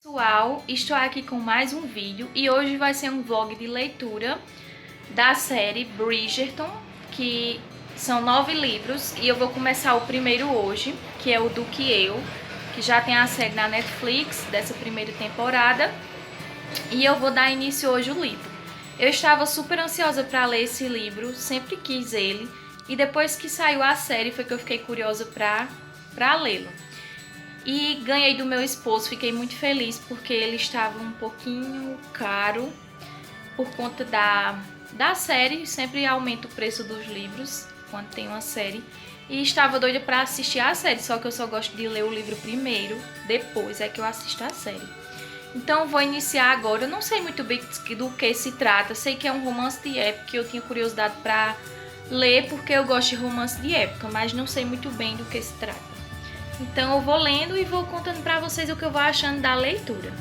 Pessoal, estou aqui com mais um vídeo e hoje vai ser um vlog de leitura da série Bridgerton, que são 9 livros e eu vou começar o primeiro hoje, que é o Do Que Eu, que já tem a série na Netflix dessa primeira temporada, e eu vou dar início hoje ao livro. Eu estava super ansiosa para ler esse livro, sempre quis ele, e depois que saiu a série foi que eu fiquei curiosa para lê-lo. E ganhei do meu esposo, fiquei muito feliz porque ele estava um pouquinho caro por conta da série, sempre aumenta o preço dos livros quando tem uma série. E estava doida para assistir a série, só que eu só gosto de ler o livro primeiro, depois é que eu assisto a série. Então vou iniciar agora, eu não sei muito bem do que se trata, sei que é um romance de época, eu tinha curiosidade para ler porque eu gosto de romance de época, mas não sei muito bem do que se trata. Então eu vou lendo e vou contando pra vocês o que eu vou achando da leitura.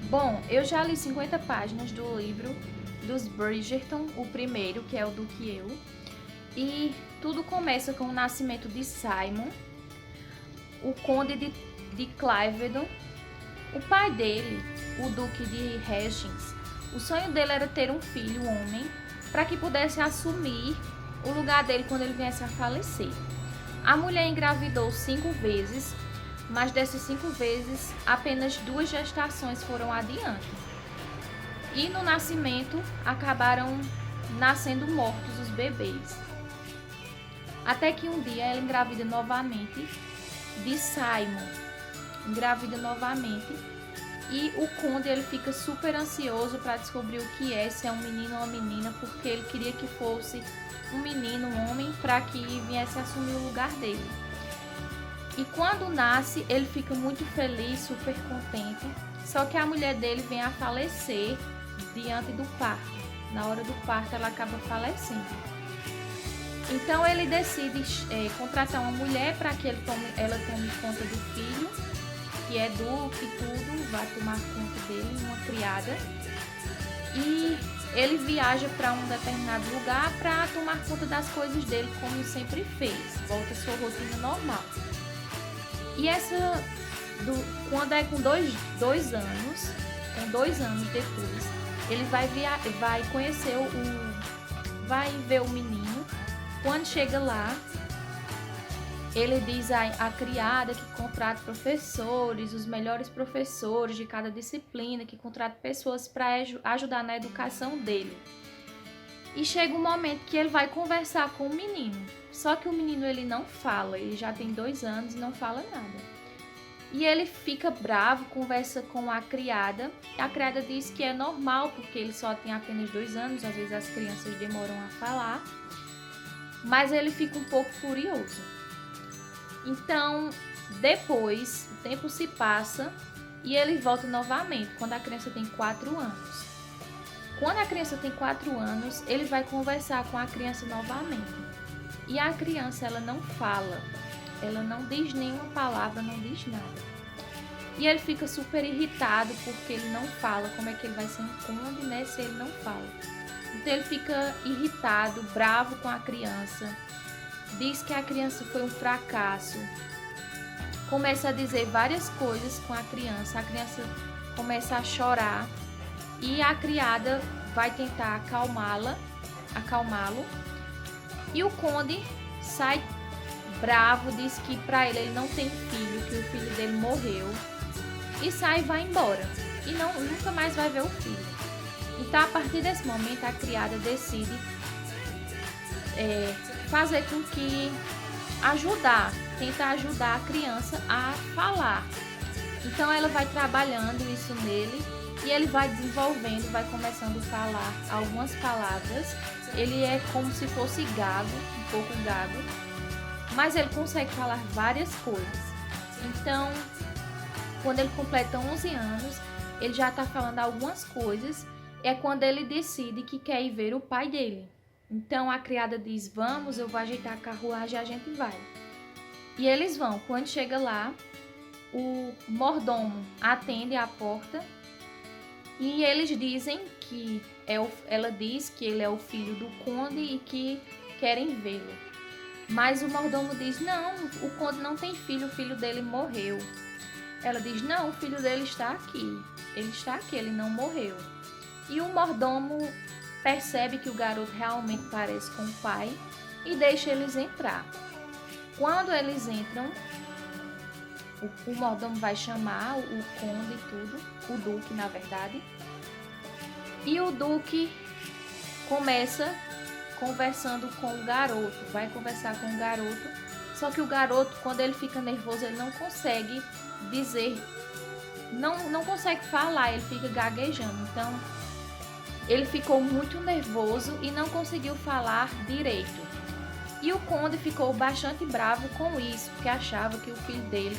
Bom, eu já li 50 páginas do livro dos Bridgerton, o primeiro, que é o Do Que Eu. E tudo começa com o nascimento de Simon, o conde de Cliveden. O pai dele, o duque de Hastings, o sonho dele era ter um filho, homem, para que pudesse assumir o lugar dele quando ele viesse a falecer. A mulher engravidou 5 vezes, mas dessas 5 vezes, apenas 2 gestações foram adiante. E no nascimento, acabaram nascendo mortos os bebês. Até que um dia ela engravida novamente de Simon. Engravida novamente. E o conde ele fica super ansioso para descobrir o que é, se é um menino ou uma menina, porque ele queria que fosse um menino, um homem, para que viesse assumir o lugar dele. E quando nasce, ele fica muito feliz, super contente, só que a mulher dele vem a falecer diante do parto. Na hora do parto, ela acaba falecendo. Então ele decide contratar uma mulher para que ela tome conta do filho, que é Duque e tudo, vai tomar conta dele, uma criada. E ele viaja para um determinado lugar para tomar conta das coisas dele, como sempre fez. Volta à sua rotina normal. E quando é com dois anos, com 2 anos depois, ele vai conhecer vai ver o menino. Quando chega lá, ele diz à criada que contrata professores, os melhores professores de cada disciplina, que contrata pessoas para ajudar na educação dele. E chega um momento que ele vai conversar com o menino. Só que o menino ele não fala, ele já tem 2 anos e não fala nada. E ele fica bravo, conversa com a criada. A criada diz que é normal, porque ele só tem apenas 2 anos, às vezes as crianças demoram a falar. Mas ele fica um pouco furioso. Então, depois, o tempo se passa e ele volta novamente, quando a criança tem 4 anos. Quando a criança tem 4 anos, ele vai conversar com a criança novamente. E a criança, ela não fala. Ela não diz nenhuma palavra, não diz nada. E ele fica super irritado porque ele não fala. Como é que ele vai ser um conde, né, se ele não fala? Então ele fica irritado, bravo com a criança. Diz que a criança foi um fracasso. Começa a dizer várias coisas com a criança. A criança começa a chorar. E a criada vai tentar acalmá-lo. E o conde sai bravo, diz que para ele não tem filho, que o filho dele morreu, e sai e vai embora, e nunca mais vai ver o filho. Então, a partir desse momento, a criada decide fazer com que tentar ajudar a criança a falar. Então, ela vai trabalhando isso nele, e ele vai desenvolvendo, vai começando a falar algumas palavras. Ele é como se fosse gago, um pouco gago, mas ele consegue falar várias coisas. Então, quando ele completa 11 anos, ele já está falando algumas coisas. É quando ele decide que quer ir ver o pai dele. Então, a criada diz, vamos, eu vou ajeitar a carruagem e a gente vai. E eles vão. Quando chega lá, o mordomo atende a porta e eles dizem que ela diz que ele é o filho do conde e que querem vê-lo. Mas o mordomo diz, não, o conde não tem filho, o filho dele morreu. Ela diz, não, o filho dele está aqui. Ele está aqui, ele não morreu. E o mordomo percebe que o garoto realmente parece com o pai e deixa eles entrar. Quando eles entram, o mordomo vai chamar o conde e tudo, o duque na verdade. E o duque começa conversando com o garoto, vai conversar com o garoto, só que o garoto, quando ele fica nervoso, ele não consegue dizer, não consegue falar, ele fica gaguejando. Então, ele ficou muito nervoso e não conseguiu falar direito. E o conde ficou bastante bravo com isso, porque achava que o filho dele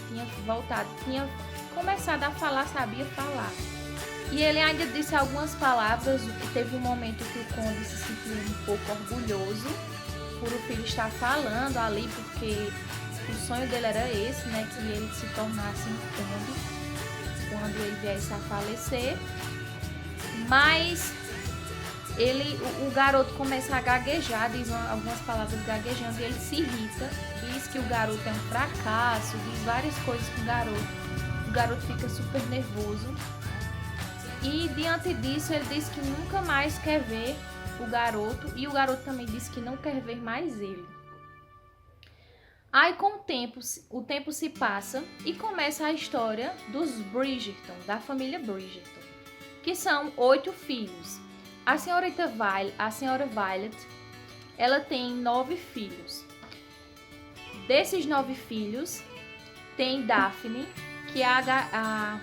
tinha começado a falar, sabia falar. E ele ainda disse algumas palavras, e teve um momento que o conde se sentiu um pouco orgulhoso por o filho estar falando ali, porque o sonho dele era esse, né, que ele se tornasse um conde quando ele viesse a falecer. Mas o garoto começa a gaguejar, diz algumas palavras gaguejando, e ele se irrita, diz que o garoto é um fracasso, diz várias coisas com o garoto fica super nervoso. E diante disso, ele diz que nunca mais quer ver o garoto, e o garoto também diz que não quer ver mais ele. Aí, com o tempo se passa e começa a história dos Bridgerton, da família Bridgerton, que são 8 filhos. A senhora Violet, ela tem 9 filhos. Desses 9 filhos, tem Daphne, que é a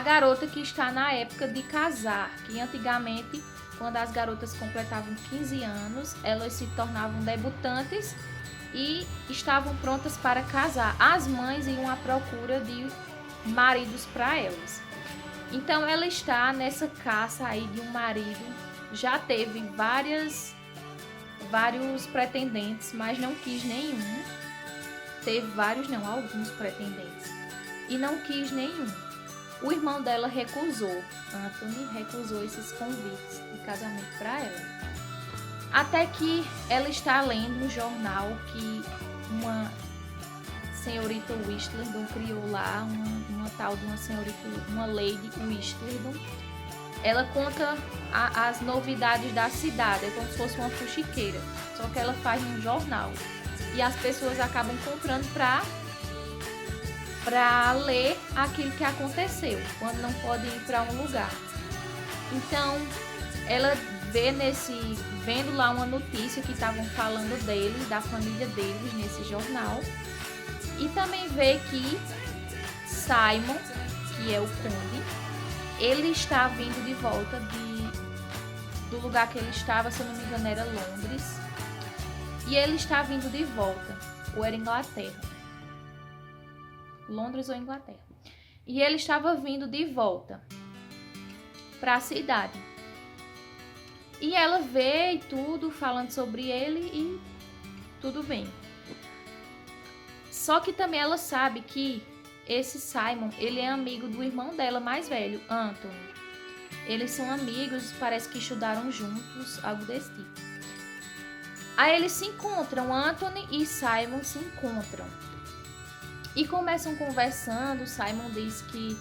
garota que está na época de casar, que antigamente, quando as garotas completavam 15 anos, elas se tornavam debutantes e estavam prontas para casar. As mães iam à procura de maridos para elas. Então ela está nessa caça aí de um marido, já teve vários pretendentes, mas não quis nenhum. Teve vários, não, alguns pretendentes. E não quis nenhum. O irmão dela recusou. Anthony recusou esses convites de casamento para ela. Até que ela está lendo no jornal que uma senhorita Whistledown criou lá, uma tal de uma senhorita, uma Lady Whistledown. Ela conta as novidades da cidade, é como se fosse uma fuxiqueira, só que ela faz um jornal. E as pessoas acabam comprando para ler aquilo que aconteceu, quando não pode ir para um lugar. Então, ela vendo lá uma notícia que estavam falando deles, da família deles, nesse jornal. E também vê que Simon, que é o conde, ele está vindo de volta do lugar que ele estava, se eu não me engano era Londres. E ele está vindo de volta, ou era Inglaterra. Londres ou Inglaterra. E ele estava vindo de volta para a cidade. E ela vê e tudo, falando sobre ele e tudo bem. Só que também ela sabe que esse Simon, ele é amigo do irmão dela mais velho, Anthony. Eles são amigos, parece que estudaram juntos, algo desse tipo. Aí eles se encontram, Anthony e Simon se encontram. E começam conversando, Simon diz que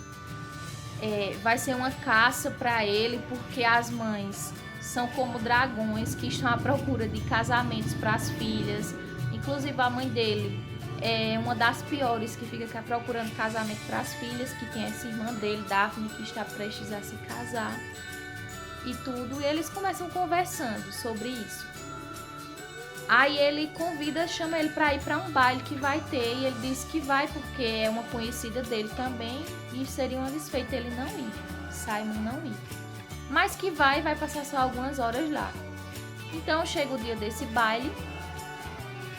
vai ser uma caça para ele, porque as mães são como dragões que estão à procura de casamentos para as filhas. Inclusive a mãe dele é uma das piores, que fica procurando casamento para as filhas, que tem essa irmã dele, Daphne, que está prestes a se casar e tudo. E eles começam conversando sobre isso. Aí ele chama ele para ir para um baile que vai ter, e ele diz que vai porque é uma conhecida dele também, e seria uma desfeita ele não ir, Simon não ir. Mas que vai passar só algumas horas lá. Então chega o dia desse baile,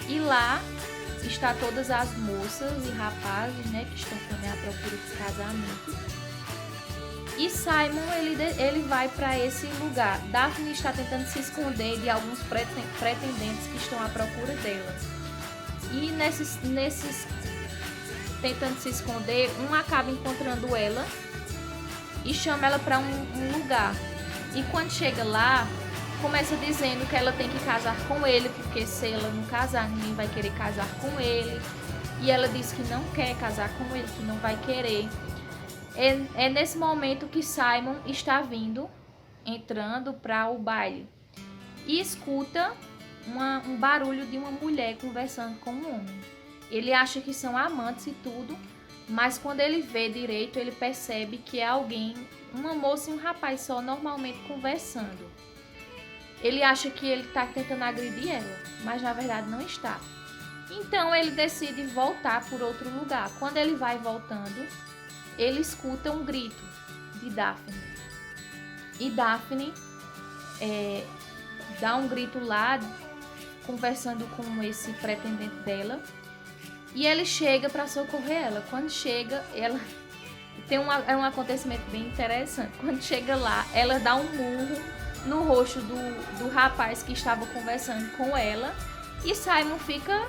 e lá está todas as moças e rapazes, né, que estão também à procura de casamento. E Simon, ele vai para esse lugar. Daphne está tentando se esconder de alguns pretendentes que estão à procura dela. E nesses tentando se esconder, um acaba encontrando ela e chama ela para um lugar. E quando chega lá, começa dizendo que ela tem que casar com ele, porque se ela não casar, ninguém vai querer casar com ele. E ela diz que não quer casar com ele, que não vai querer. É nesse momento que Simon está entrando para o baile. E escuta um barulho de uma mulher conversando com um homem. Ele acha que são amantes e tudo, mas quando ele vê direito, ele percebe que é alguém, uma moça e um rapaz só, normalmente conversando. Ele acha que ele está tentando agredir ela, mas na verdade não está. Então ele decide voltar por outro lugar. Quando ele vai voltando, ele escuta um grito de Daphne. E Daphne dá um grito lá, conversando com esse pretendente dela. E ele chega para socorrer ela. Quando chega, ela tem um acontecimento bem interessante. Quando chega lá, ela dá um murro no rosto do rapaz que estava conversando com ela. E Simon fica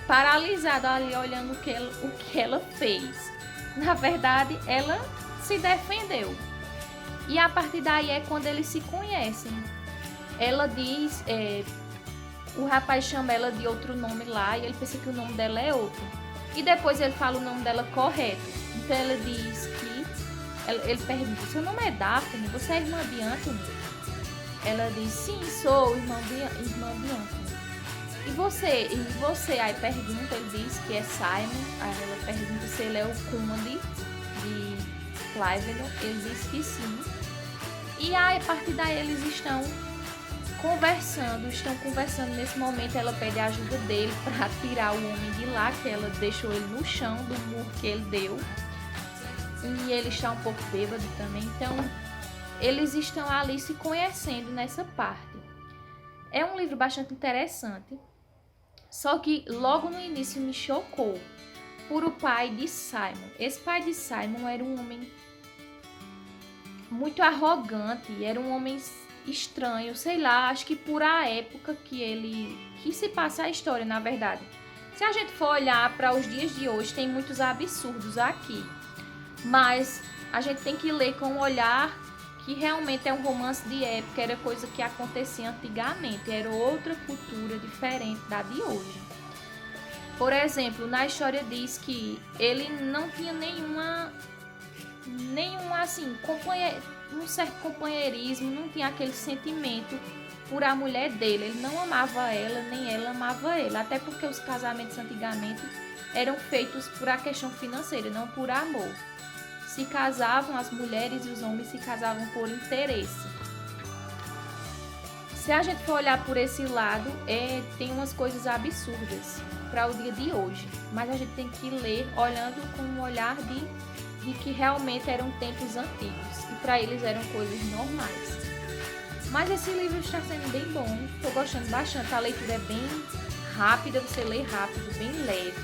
paralisado ali, olhando o que ela fez. Na verdade, ela se defendeu. E a partir daí é quando eles se conhecem. Ela diz... o rapaz chama ela de outro nome lá e ele pensa que o nome dela é outro. E depois ele fala o nome dela correto. Então ela diz que... Ele pergunta, seu nome é Daphne? Você é irmã de Anthony? Ela diz, sim, sou irmã de Anthony. E você? Aí pergunta, ele diz que é Simon. Aí ela pergunta se ele é o conde de Cliveden. Ele diz que sim. E aí, a partir daí eles estão conversando nesse momento. Ela pede a ajuda dele para tirar o homem de lá, que ela deixou ele no chão do murro que ele deu. E ele está um pouco bêbado também. Então eles estão ali se conhecendo nessa parte. É um livro bastante interessante, só que logo no início me chocou por o pai de Simon. Esse pai de Simon era um homem muito arrogante, era um homem estranho, sei lá, acho que por a época que se passa a história, na verdade. Se a gente for olhar para os dias de hoje, tem muitos absurdos aqui, mas a gente tem que ler com um olhar que realmente é um romance de época, era coisa que acontecia antigamente, era outra cultura diferente da de hoje. Por exemplo, na história diz que ele não tinha nenhuma assim, um certo companheirismo, não tinha aquele sentimento por a mulher dele. Ele não amava ela, nem ela amava ele. Até porque os casamentos antigamente eram feitos por a questão financeira, não por amor. Se casavam, as mulheres e os homens se casavam por interesse. Se a gente for olhar por esse lado, tem umas coisas absurdas para o dia de hoje. Mas a gente tem que ler olhando com um olhar de que realmente eram tempos antigos. E para eles eram coisas normais. Mas esse livro está sendo bem bom. Estou gostando bastante. A leitura é bem rápida, você lê rápido, bem leve.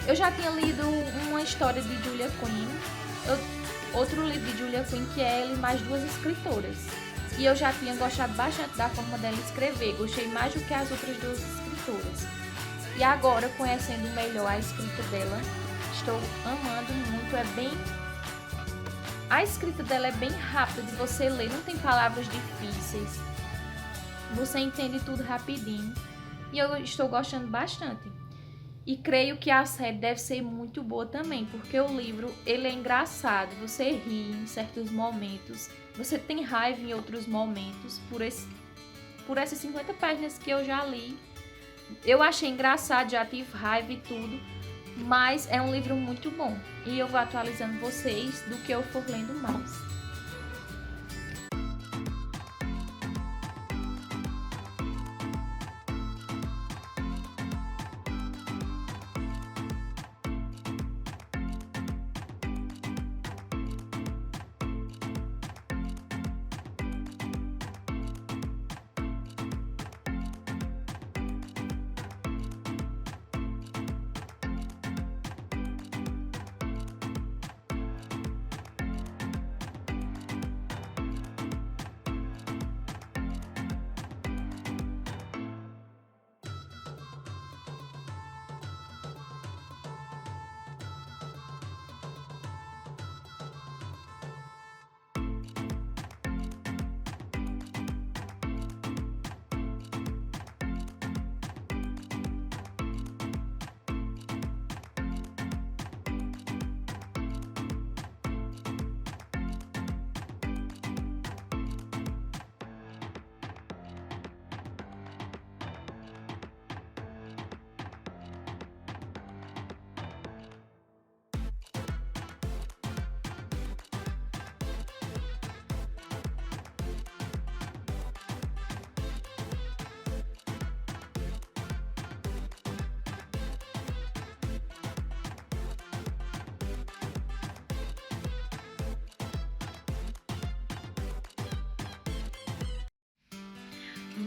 Eu já tinha lido uma história de Julia Quinn, outro livro de Julia Quinn, que é ela e mais duas escritoras. E eu já tinha gostado bastante da forma dela escrever, gostei mais do que as outras duas escritoras. E agora, conhecendo melhor a escrita dela, estou amando muito, a escrita dela é bem rápida de você ler, não tem palavras difíceis, você entende tudo rapidinho. E eu estou gostando bastante. E creio que a série deve ser muito boa também, porque o livro ele é engraçado, você ri em certos momentos, você tem raiva em outros momentos, por essas 50 páginas que eu já li. Eu achei engraçado, já tive raiva e tudo, mas é um livro muito bom. E eu vou atualizando vocês do que eu for lendo mais.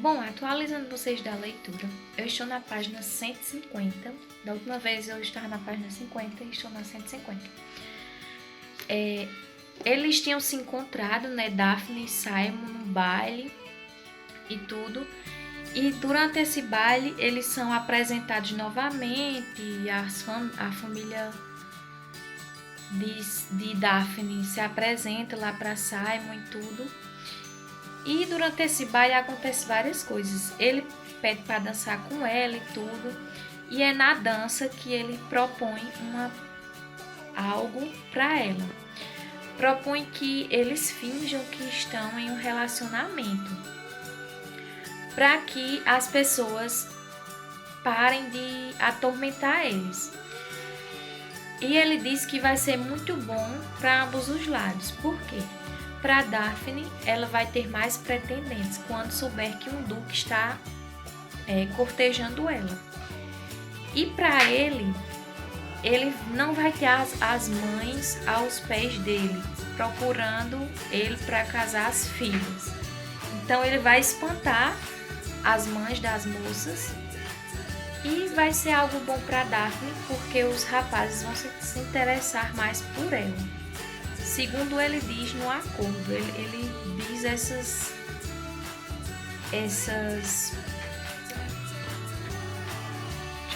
Bom, atualizando vocês da leitura, eu estou na página 150. Da última vez eu estava na página 50 e estou na 150. Eles tinham se encontrado, né, Daphne e Simon, no baile e tudo. E durante esse baile eles são apresentados novamente, e a família de Daphne se apresenta lá para Simon e tudo. E durante esse baile acontecem várias coisas. Ele pede para dançar com ela e tudo. E é na dança que ele propõe algo para ela. Propõe que eles finjam que estão em um relacionamento, para que as pessoas parem de atormentar eles. E ele diz que vai ser muito bom para ambos os lados. Por quê? Para Daphne, ela vai ter mais pretendentes quando souber que um duque está cortejando ela. E para ele não vai ter as mães aos pés dele, procurando ele para casar as filhas. Então ele vai espantar as mães das moças e vai ser algo bom para Daphne, porque os rapazes vão se interessar mais por ela. segundo ele diz no acordo. Ele diz essas deixa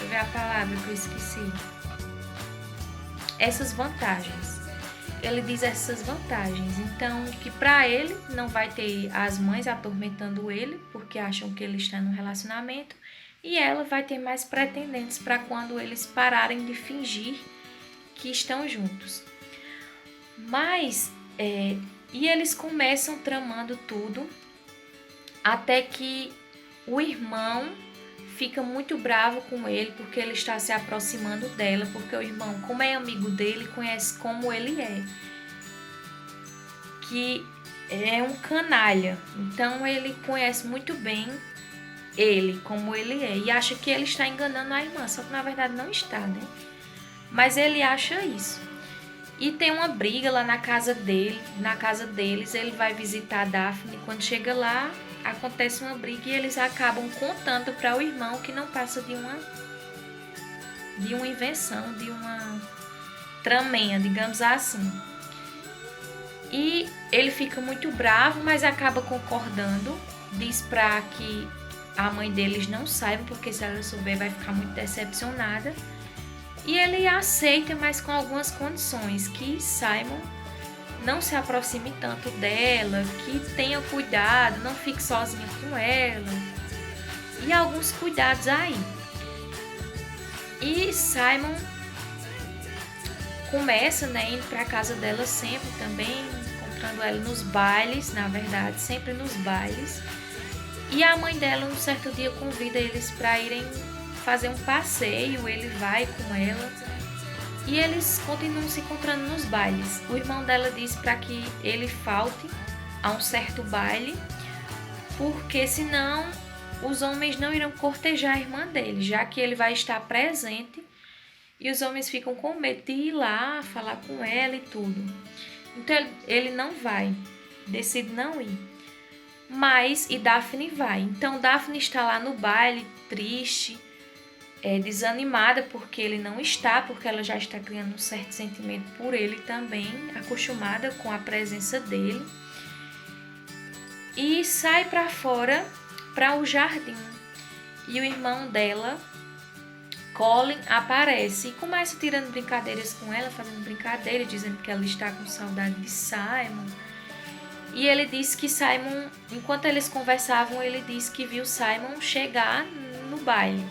eu ver a palavra que eu esqueci. Essas vantagens. Ele diz essas vantagens. Então, que para ele não vai ter as mães atormentando ele, porque acham que ele está num relacionamento, e ela vai ter mais pretendentes para quando eles pararem de fingir que estão juntos. Mas, e eles começam tramando tudo, até que o irmão fica muito bravo com ele, porque ele está se aproximando dela, porque o irmão, como é amigo dele, conhece como ele é, que é um canalha. Então ele conhece muito bem ele, como ele é, e acha que ele está enganando a irmã, só que na verdade não está, né? Mas ele acha isso. E tem uma briga lá na casa deles, ele vai visitar a Daphne. Quando chega lá, acontece uma briga e eles acabam contando para o irmão que não passa de uma invenção, de uma tramenha, digamos assim. E ele fica muito bravo, mas acaba concordando, diz para que a mãe deles não saiba, porque se ela souber vai ficar muito decepcionada. E ele aceita, mas com algumas condições, que Simon não se aproxime tanto dela, que tenha cuidado, não fique sozinha com ela, e alguns cuidados aí. E Simon começa, né, indo para casa dela sempre também, encontrando ela nos bailes, na verdade, sempre nos bailes. E a mãe dela um certo dia convida eles para irem fazer um passeio, ele vai com ela e eles continuam se encontrando nos bailes. O irmão dela diz para que ele falte a um certo baile, porque senão os homens não irão cortejar a irmã dele, já que ele vai estar presente e os homens ficam com medo de ir lá falar com ela e tudo. Então ele não vai, decide não ir. Mas e Daphne vai. Então Daphne está lá no baile, triste, desanimada porque ele não está, porque ela já está criando um certo sentimento por ele também, acostumada com a presença dele. E sai para fora, para o jardim. E o irmão dela, Colin, aparece e começa tirando brincadeiras com ela, fazendo brincadeira, dizendo que ela está com saudade de Simon. E ele disse que Simon, enquanto eles conversavam, ele disse que viu Simon chegar no baile.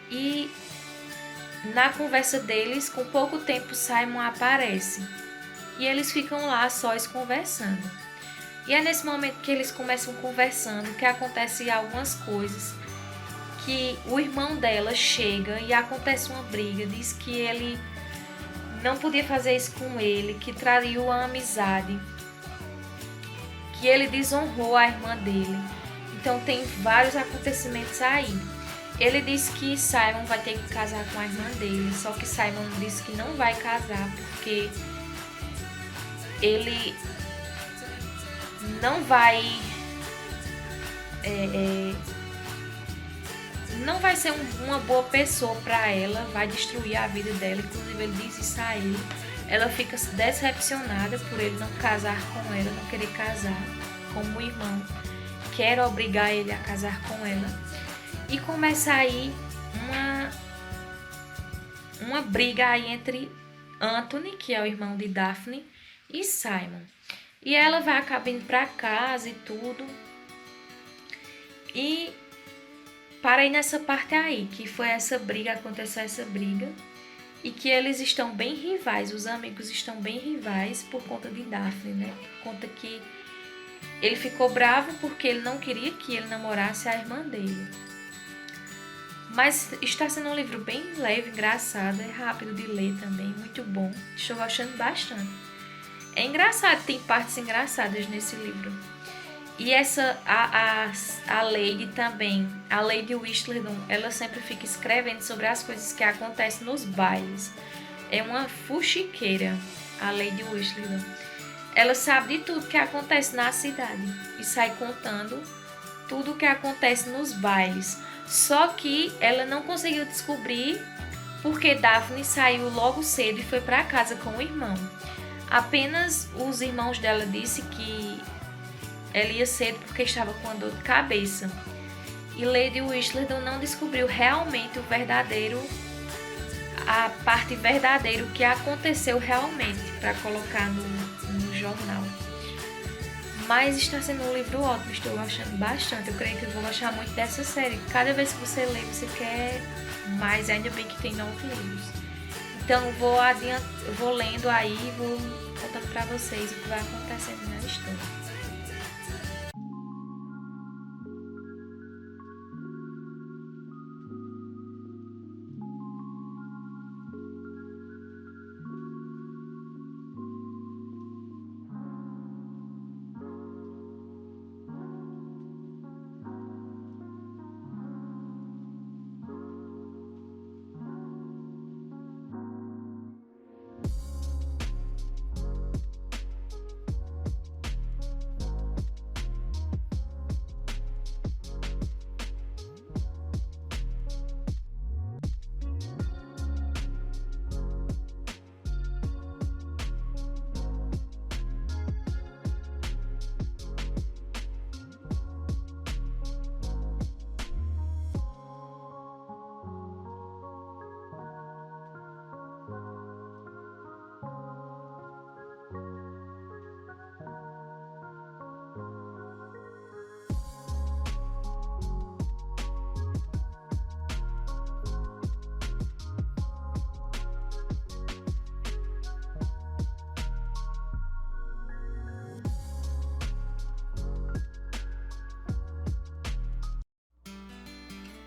E na conversa deles, com pouco tempo, Simon aparece. E eles ficam lá sós conversando. E é nesse momento que eles começam conversando que acontecem algumas coisas. Que o irmão dela chega e acontece uma briga. Diz que ele não podia fazer isso com ele, que traiu a amizade, que ele desonrou a irmã dele. Então tem vários acontecimentos aí. Ele disse que Simon vai ter que casar com a irmã dele, só que Simon disse que não vai casar porque ele não vai não vai ser uma boa pessoa para ela, vai destruir a vida dela. Inclusive ele diz isso a ele. Ela fica decepcionada por ele não casar com ela, não querer casar, como o irmão quer obrigar ele a casar com ela. E começa aí uma briga aí entre Anthony, que é o irmão de Daphne, e Simon. E ela vai acabar indo para casa e tudo. E para aí nessa parte aí, que foi essa briga, aconteceu essa briga. E que eles estão bem rivais, os amigos estão bem rivais por conta de Daphne, né? Por conta que ele ficou bravo porque ele não queria que ele namorasse a irmã dele. Mas está sendo um livro bem leve, engraçado, é rápido de ler também, muito bom. Estou gostando bastante. É engraçado, tem partes engraçadas nesse livro. E a Lady também, a Lady Whistledown, ela sempre fica escrevendo sobre as coisas que acontecem nos bailes. É uma fuxiqueira, a Lady Whistledown. Ela sabe de tudo que acontece na cidade e sai contando tudo o que acontece nos bailes. Só que ela não conseguiu descobrir porque Daphne saiu logo cedo e foi para casa com o irmão. Apenas os irmãos dela disse que ela ia cedo porque estava com uma dor de cabeça. E Lady Whistledown não descobriu realmente a parte verdadeira, o que aconteceu realmente, para colocar no jornal. Mas está sendo um livro ótimo, estou gostando bastante. Eu creio que eu vou gostar muito dessa série. Cada vez que você lê, você quer mais, ainda bem que tem 9 livros. Então eu vou lendo aí e vou contando para vocês o que vai acontecendo na história.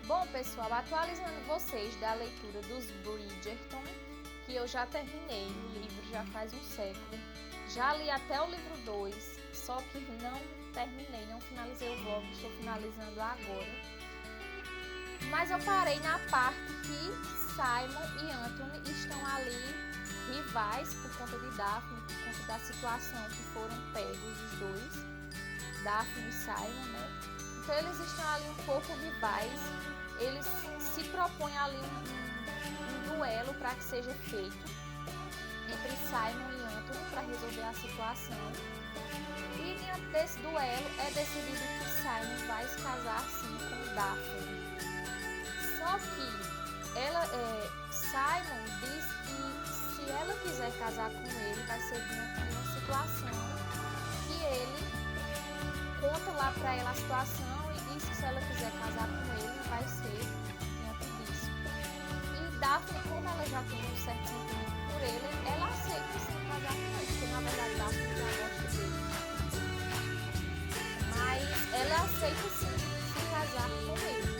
Bom, pessoal, atualizando vocês da leitura dos Bridgerton, que eu já terminei o livro já faz um século. Já li até o livro 2, só que não terminei, não finalizei o blog, estou finalizando agora. Mas eu parei na parte que Simon e Anthony estão ali rivais por conta de Daphne, por conta da situação que foram pegos os dois, Daphne e Simon, né? Então eles estão ali um pouco rivais. Eles se propõem ali um duelo para que seja feito entre Simon e Anthony para resolver a situação. E diante desse duelo é decidido que Simon vai se casar sim com Daphne. Só que Simon diz que se ela quiser casar com ele, vai ser diante de uma situação que ele conta lá para ela a situação e diz que se ela quiser casar com ele, vai ser diante disso. E Daphne, como ela já tem um certo sentimento por ele, ela aceita sim casar com ele, porque na verdade Daphne já gosta dele. Mas ela aceita sim se casar com ele.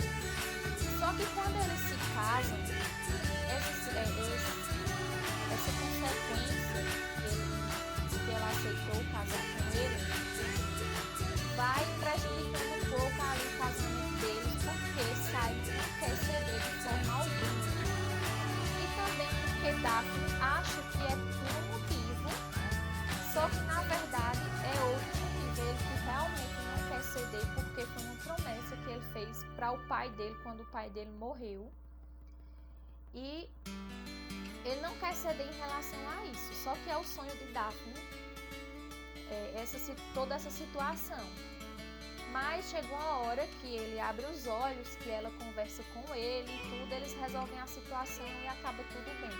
Só que quando eles se casam, essa consequência que ela aceitou casar com ele vai prejudicando um pouco ali o casamento deles, porque Simon não quer ceder de forma alguma. E também porque Daphne acha que é por um motivo, só que na verdade é outro motivo. Ele que realmente não quer ceder porque foi uma promessa que ele fez para o pai dele quando o pai dele morreu. E ele não quer ceder em relação a isso, só que é o sonho de Daphne, toda essa situação. Mas chegou a hora que ele abre os olhos, que ela conversa com ele e tudo, eles resolvem a situação e acaba tudo bem.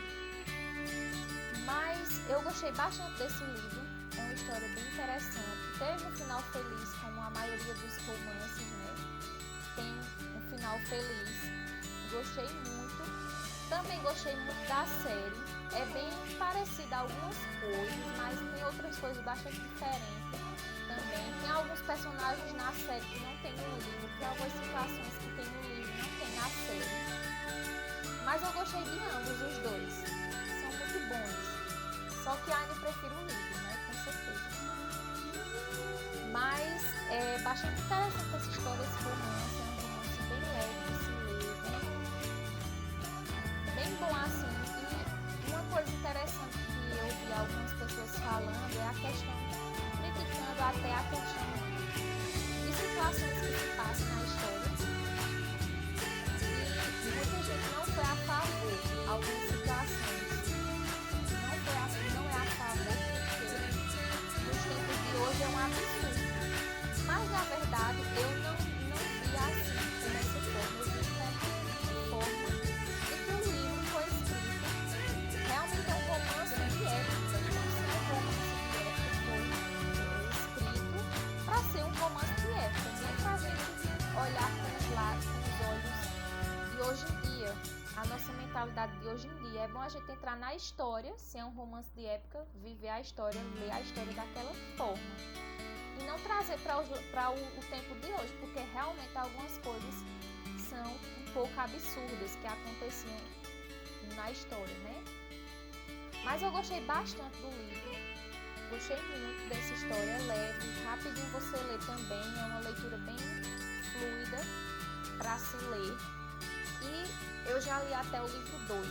Mas eu gostei bastante desse livro, é uma história bem interessante. Teve um final feliz, como a maioria dos romances, né? Tem um final feliz. Gostei muito. Também gostei muito da série. É bem parecida a algumas coisas, mas tem outras coisas bastante diferentes também. Tem alguns personagens na série que não tem no livro, tem algumas situações que tem no livro e não tem na série. Mas eu gostei de ambos os dois. São muito bons. Só que ainda prefiro o livro, né? Com certeza. Mas é bastante interessante essa história, esse romance. É um romance bem leve de se ler, bem bom assim. E uma coisa interessante que eu vi algumas pessoas falando é a questão, criticando até a questão de situações que se passam na história. E muita gente não foi a favor de algumas situações. Não é a favor absurdo. Mas na verdade eu não vi assim como essa forma, eu vi como forma de que o livro foi escrito. Realmente é um romance de época, então se é um romance de época foi escrito para ser um romance de época, não é para a gente olhar com os olhos de hoje em dia. A nossa mentalidade de hoje em dia é bom a gente entrar na história, se é um romance de época, viver a história, ler a história daquela forma e não trazer para o tempo de hoje, porque realmente algumas coisas são um pouco absurdas que aconteciam na história, né? Mas eu gostei bastante do livro, gostei muito dessa história, é leve, rapidinho você lê também, é uma leitura bem fluida para se ler. E eu já li até o livro 2.